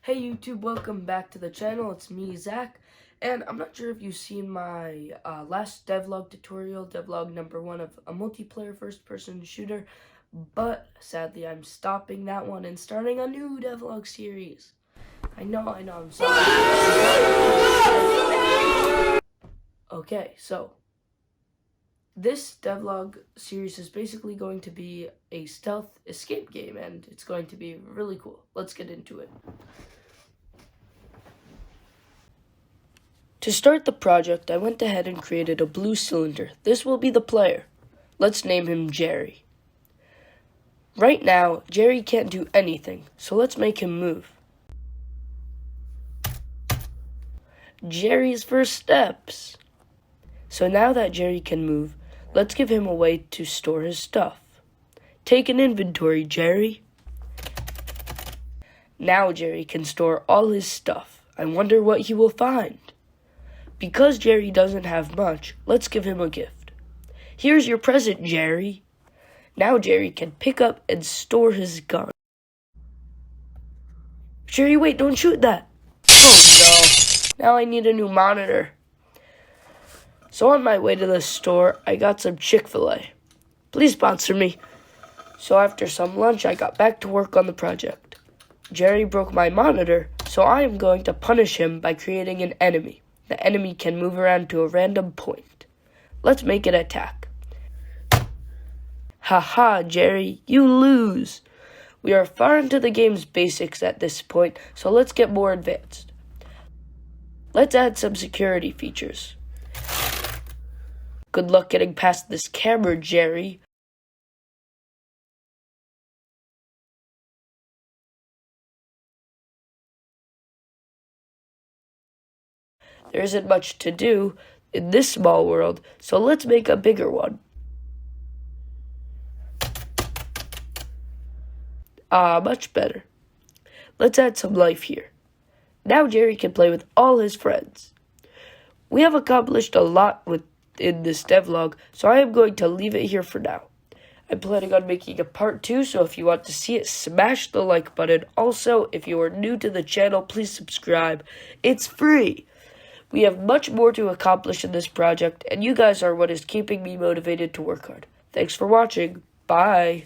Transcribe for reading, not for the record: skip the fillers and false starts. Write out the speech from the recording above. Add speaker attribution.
Speaker 1: Hey YouTube, welcome back to the channel. It's me, Zach, and I'm not sure if you've seen my last devlog tutorial, devlog number 1 of a multiplayer first-person shooter, but sadly I'm stopping that one and starting a new devlog series. I know, I'm sorry. Okay, so this devlog series is basically going to be a stealth escape game, and it's going to be really cool. Let's get into it. To start the project, I went ahead and created a blue cylinder. This will be the player. Let's name him Jerry. Right now, Jerry can't do anything, so let's make him move. Jerry's first steps. So now that Jerry can move, let's give him a way to store his stuff. Take an inventory, Jerry. Now Jerry can store all his stuff. I wonder what he will find. Because Jerry doesn't have much, let's give him a gift. Here's your present, Jerry. Now Jerry can pick up and store his gun. Jerry, wait, don't shoot that. Oh no, now I need a new monitor. So on my way to the store, I got some Chick-fil-A. Please sponsor me. So after some lunch, I got back to work on the project. Jerry broke my monitor, so I am going to punish him by creating an enemy. The enemy can move around to a random point. Let's make it attack. Haha, Jerry, you lose. We are far into the game's basics at this point, so let's get more advanced. Let's add some security features. Good luck getting past this camera, Jerry. There isn't much to do in this small world, so let's make a bigger one. Much better. Let's add some life here. Now Jerry can play with all his friends. We have accomplished a lot in this devlog, so I am going to leave it here for now. I'm planning on making a part 2, so if you want to see it, smash the like button. Also, if you are new to the channel, please subscribe. It's free. We have much more to accomplish in this project, and you guys are what is keeping me motivated to work hard. Thanks for watching. Bye.